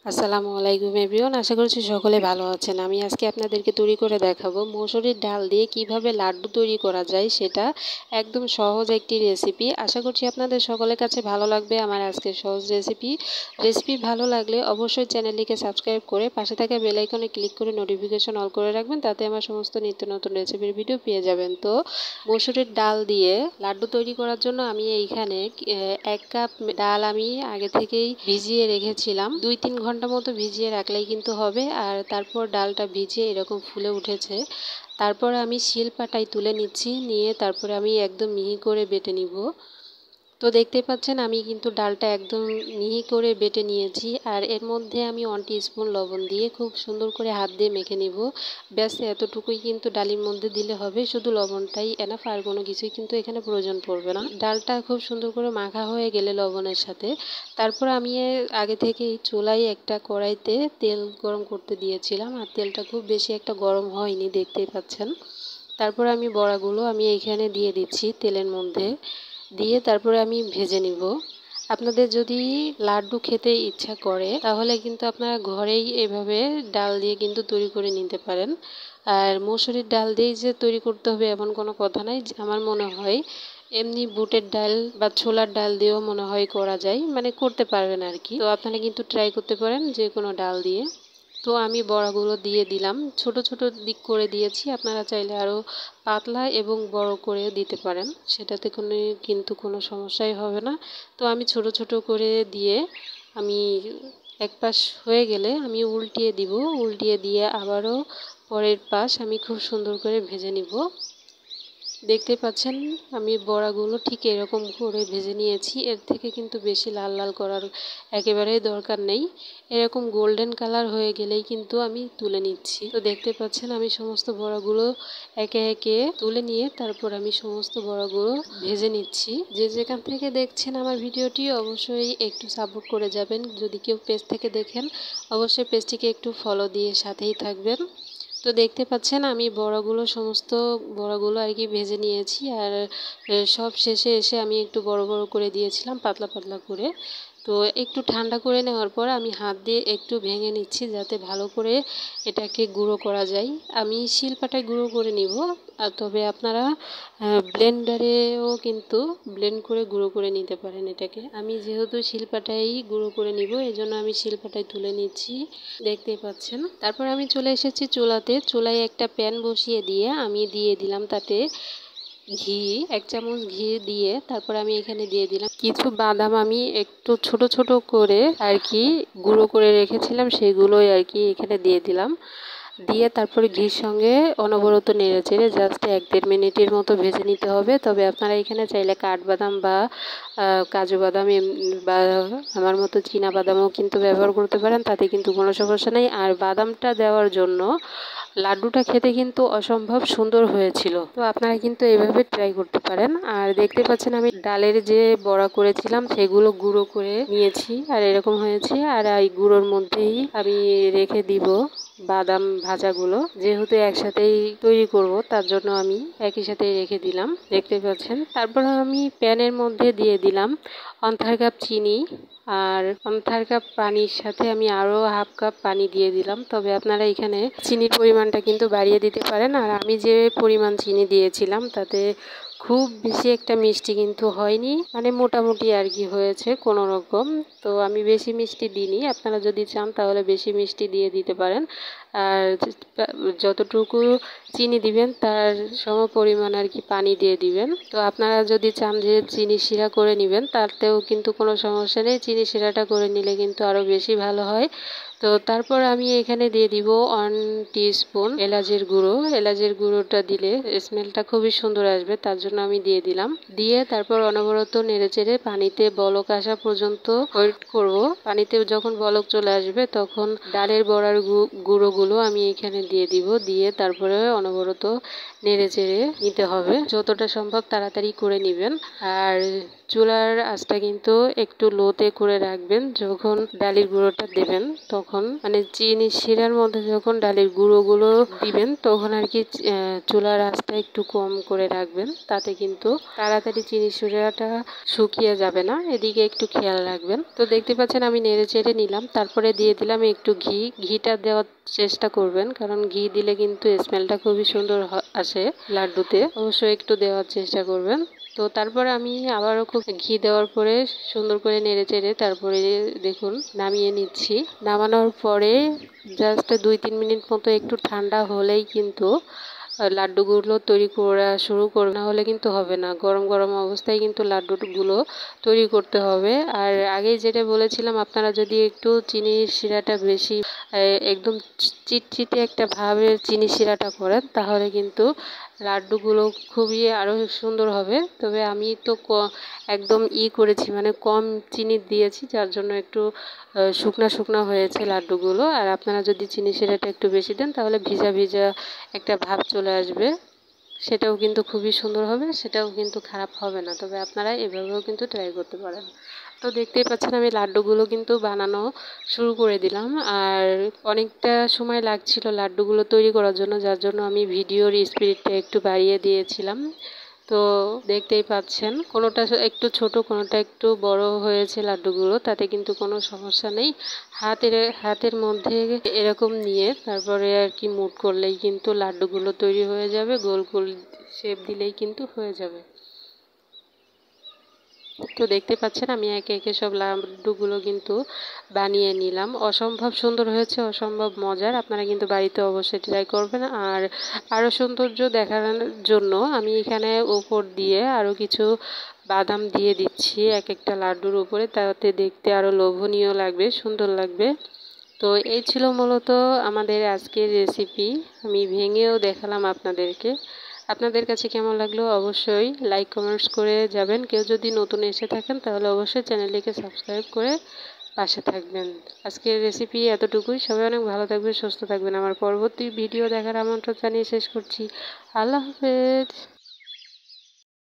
আসসালামু আলাইকুম এভরিওয়ান, আশা করছি সকলে ভালো আছেন। আমি আজকে আপনাদেরকে তৈরি করে দেখাবো মসুরির ডাল দিয়ে কিভাবে লাড্ডু তৈরি করা যায়। সেটা একদম সহজ একটি রেসিপি। আশা করছি আপনাদের সকলের কাছে ভালো লাগবে আমার আজকের সহজ রেসিপি ভালো লাগলে অবশ্যই চ্যানেলটিকে সাবস্ক্রাইব করে পাশে থাকা বেল আইকনে ক্লিক করে নোটিফিকেশন অল করে রাখবেন, তাতে আমার সমস্ত নিত্য নতুন রেসিপির ভিডিও পেয়ে যাবেন। তো মসুরির ডাল দিয়ে লাড্ডু তৈরি করার জন্য আমি এইখানে 1 কাপ ডাল আমি আগে থেকেই ভিজিয়ে রেখেছিলাম। 2-3 ঘন্টা মতো ভিজিয়ে রাখলেই কিন্তু হবে। আর তারপর ডালটা ভিজে এরকম ফুলে উঠেছে। তারপর আমি শিলপাটায় তুলে নিচ্ছি, নিয়ে তারপরে আমি একদম মিহি করে বেটে নিব। তো দেখতে পাচ্ছেন আমি কিন্তু ডালটা একদম মিহি করে বেটে নিয়েছি। আর এর মধ্যে আমি 1 টিস্পুন লবণ দিয়ে খুব সুন্দর করে হাত দিয়ে মেখে নিব। ব্যাস এতটুকুই কিন্তু ডালের মধ্যে দিলে হবে, শুধু লবণটাই এনাফ, আর কোনো কিছুই কিন্তু এখানে প্রয়োজন পড়বে না। ডালটা খুব সুন্দর করে মাখা হয়ে গেলে লবণের সাথে, তারপর আমি আগে থেকেই চুলায় একটা কড়াইতে তেল গরম করতে দিয়েছিলাম। আর তেলটা খুব বেশি একটা গরম হয়নি, দেখতেই পাচ্ছেন। তারপর আমি বড়াগুলো আমি এইখানে দিয়ে দিচ্ছি তেলের মধ্যে, দিয়ে তারপরে আমি ভেজে নিব। আপনাদের যদি লাড্ডু খেতে ইচ্ছা করে তাহলে কিন্তু আপনারা ঘরেই এভাবে ডাল দিয়ে কিন্তু তৈরি করে নিতে পারেন। আর মসুরির ডাল দিয়েই যে তৈরি করতে হবে এমন কোনো কথা নাই। আমার মনে হয় এমনি বুটের ডাল বা ছোলার ডাল দিয়েও মনে হয় করা যায়, মানে করতে পারবেন আর কি। তো আপনারা কিন্তু ট্রাই করতে পারেন যে কোনো ডাল দিয়ে। তো আমি বড়াগুলো দিয়ে দিলাম, ছোট ছোট দিক করে দিয়েছি। আপনারা চাইলে আরও পাতলা এবং বড় করে দিতে পারেন, সেটাতে কিন্তু কোনো সমস্যাই হবে না। তো আমি ছোট ছোট করে দিয়ে আমি এক পাশ হয়ে গেলে আমি উল্টিয়ে দিব, উল্টিয়ে দিয়ে আবারও পরের পাশ আমি খুব সুন্দর করে ভেজে নিব। দেখতে পাচ্ছেন আমি বড়াগুলো ঠিক এরকম করে ভেজে নিয়েছি। এর থেকে কিন্তু বেশি লাল লাল করার একেবারেই দরকার নেই। এরকম গোল্ডেন কালার হয়ে গেলেই কিন্তু আমি তুলে নিচ্ছি। তো দেখতে পাচ্ছেন আমি সমস্ত বড়াগুলো একে একে তুলে নিয়ে তারপর আমি সমস্ত বড়াগুলো ভেজে নিচ্ছি। যে যেখান থেকে দেখছেন আমার ভিডিওটি অবশ্যই একটু সাপোর্ট করে যাবেন। যদি কেউ পেজ থেকে দেখেন অবশ্যই পেজটিকে একটু ফলো দিয়ে সাথেই থাকবেন। তো দেখতে পাচ্ছেন আমি সমস্ত বড়াগুলো আর কি ভেজে নিয়েছি। আর সব শেষে এসে আমি একটু বড় বড় করে দিয়েছিলাম, পাতলা পাতলা করে। তো একটু ঠান্ডা করে নেওয়ার পর আমি হাত দিয়ে একটু ভেঙে নিচ্ছি যাতে ভালো করে এটাকে গুঁড়ো করা যায়। আমি শিলপাটায় গুঁড়ো করে নিব, তবে আপনারা ব্লেন্ডারেও কিন্তু ব্লেন্ড করে গুঁড়ো করে নিতে পারেন এটাকে। আমি যেহেতু শিলপাটায় গুঁড়ো করে নিব এজন্য আমি শিলপাটায় তুলে নিচ্ছি, দেখতেই পাচ্ছেন। তারপর আমি চলে এসেছি চুলাতে। চুলায় একটা প্যান বসিয়ে দিয়ে আমি দিয়ে দিলাম তাতে ঘি, 1 চামচ ঘি দিয়ে তারপর আমি এখানে দিয়ে দিলাম কিছু বাদাম। আমি একটু ছোট ছোট করে আর কি গুঁড়ো করে রেখেছিলাম, সেগুলোই আর কি এখানে দিয়ে দিলাম। দিয়ে তারপরে ঘির সঙ্গে অনবরত নেড়ে চেড়ে জাস্ট 1-1.5 মিনিটের মতো ভেজে নিতে হবে। তবে আপনারা এখানে চাইলে কাঠবাদাম বা কাজু বাদাম বা আমার মতো চীনা বাদামও কিন্তু ব্যবহার করতে পারেন, তাতে কিন্তু কোনো সমস্যা নেই। আর বাদামটা দেওয়ার জন্য লাড্ডুটা খেতে কিন্তু অসম্ভব সুন্দর হয়েছিল। তো আপনারা কিন্তু এইভাবে ট্রাই করতে পারেন। আর দেখতে পাচ্ছেন আমি ডালের যে বড়া করেছিলাম সেগুলো গুঁড়ো করে নিয়েছি, আর এরকম হয়েছে। আর এই গুঁড়োর মধ্যেই আমি রেখে দিব বাদাম ভাজাগুলো, যেহেতু একসাথেই তৈরি করব তার জন্য আমি একই সাথেই রেখে দিলাম, দেখতে পাচ্ছেন। তারপর আমি প্যানের মধ্যে দিয়ে দিলাম 1/2 কাপ চিনি, আর 1/2 কাপ পানির সাথে আমি আরও 1/2 কাপ পানি দিয়ে দিলাম। তবে আপনারা এখানে চিনির পরিমাণটা কিন্তু বাড়িয়ে দিতে পারেন। আর আমি যে পরিমাণ চিনি দিয়েছিলাম তাতে খুব বেশি একটা মিষ্টি কিন্তু হয়নি, মানে মোটামুটি আর কি হয়েছে কোনো রকম। তো আমি বেশি মিষ্টি দিইনি, আপনারা যদি চান তাহলে বেশি মিষ্টি দিয়ে দিতে পারেন। আর যতটুকু চিনি দিবেন তার সম পরিমাণ আর কি পানি দিয়ে দিবেন। তো আপনারা যদি চান যে চিনি শিরা করে নেবেন তাতেও কিন্তু কোনো সমস্যা নেই, চিনি শিরাটা করে নিলে কিন্তু আরও বেশি ভালো হয়। তো তারপর আমি এখানে দিয়ে দিব 1 টিস্পুন এলাচের গুঁড়ো। এলাচের গুঁড়োটা দিলে স্মেলটা খুবই সুন্দর আসবে, তার জন্য আমি দিয়ে দিলাম। দিয়ে তারপর অনবরত নেড়েচেড়ে পানিতে বলক আসা পর্যন্ত ওয়েট করব। পানিতে যখন বলক চলে আসবে তখন ডালের বড়ার গুঁড়োগুলো আমি এখানে দিয়ে দিব। দিয়ে তারপরে অনবরত নেড়েচেড়ে নিতে হবে, যতটা সম্ভব তাড়াতাড়ি করে নেবেন। আর চুলার আঁচটা কিন্তু একটু লোতে করে রাখবেন। যখন ডালের গুঁড়োটা দেবেন তখন মানে চিনি শিরার মধ্যে যখন ডালের গুঁড়োগুলো দিবেন তখন আর কি চুলার আঁচটা একটু কম করে রাখবেন, তাতে কিন্তু তাড়াতাড়ি চিনি শিরাটা শুকিয়ে যাবে না, এদিকে একটু খেয়াল রাখবেন। তো দেখতে পাচ্ছেন আমি নেড়ে চেড়ে নিলাম, তারপরে দিয়ে দিলাম একটু ঘি। ঘিটা দেওয়ার চেষ্টা করবেন, কারণ ঘি দিলে কিন্তু স্মেলটা খুবই সুন্দর আসে লাড্ডুতে, অবশ্যই একটু দেওয়ার চেষ্টা করবেন। তো তারপরে আমি আবারও খুব ঘি দেওয়ার পরে সুন্দর করে নেড়ে চেড়ে তারপরে দেখুন নামিয়ে নিচ্ছি। নামানোর পরে জাস্ট 2-3 মিনিট মতো একটু ঠান্ডা হলেই কিন্তু লাড্ডুগুলো তৈরি করা শুরু করবে, না হলে কিন্তু হবে না। গরম গরম অবস্থায় কিন্তু লাড্ডুগুলো তৈরি করতে হবে। আর আগেই যেটা বলেছিলাম, আপনারা যদি একটু চিনির শিরাটা বেশি একদম চিটচিটে একটা ভাবে চিনি শিরাটা করেন তাহলে কিন্তু লাড্ডুগুলো খুবই আরও সুন্দর হবে। তবে আমি তো একদম করেছি, মানে কম চিনি দিয়েছি, যার জন্য একটু শুকনা শুকনা হয়েছে লাড্ডুগুলো। আর আপনারা যদি চিনি শিরাটা একটু বেশি দেন তাহলে ভিজা ভিজা একটা ভাব চলে আসবে, সেটাও কিন্তু খুবই সুন্দর হবে, সেটাও কিন্তু খারাপ হবে না। তবে আপনারা এভাবেও কিন্তু ট্রাই করতে পারেন। তো দেখতেই পাচ্ছেন আমি লাড্ডুগুলো কিন্তু বানানো শুরু করে দিলাম। আর অনেকটা সময় লাগছিল লাড্ডুগুলো তৈরি করার জন্য, যার জন্য আমি ভিডিওর স্পিডটা একটু বাড়িয়ে দিয়েছিলাম। তো দেখতেই পাচ্ছেন কোনোটা একটু ছোট কোনোটা একটু বড় হয়েছে লাড্ডুগুলো, তাতে কিন্তু কোনো সমস্যা নেই। হাতের মধ্যে এরকম নিয়ে তারপরে আর কি মুট করলেই কিন্তু লাড্ডুগুলো তৈরি হয়ে যাবে, গোল গোল শেপ দিলেই কিন্তু হয়ে যাবে। তো দেখতে পাচ্ছেন আমি একে একে সব লাড্ডুগুলো কিন্তু বানিয়ে নিলাম। অসম্ভব সুন্দর হয়েছে, অসম্ভব মজার। আপনারা কিন্তু বাড়িতে অবশ্যই ট্রাই করবেন। আর আরও সৌন্দর্য দেখানোর জন্য আমি এখানে উপর দিয়ে আরও কিছু বাদাম দিয়ে দিচ্ছি এক একটা লাড্ডুর উপরে, তাতে দেখতে আরও লোভনীয় লাগবে, সুন্দর লাগবে। তো এই ছিল মূলত আমাদের আজকের রেসিপি। আমি ভেঙেও দেখালাম আপনাদেরকে। আপনাদের কাছে কেমন লাগলো অবশ্যই লাইক কমেন্টস করে যাবেন। কেউ যদি নতুন এসে থাকেন তাহলে অবশ্যই চ্যানেলটিকে সাবস্ক্রাইব করে পাশে থাকবেন। আজকের রেসিপি এতটুকুই। সবাই অনেক ভালো থাকবেন, সুস্থ থাকবেন। আমার পরবর্তী ভিডিও দেখার আমন্ত্রণ জানিয়ে শেষ করছি। আল্লাহ হাফেজ।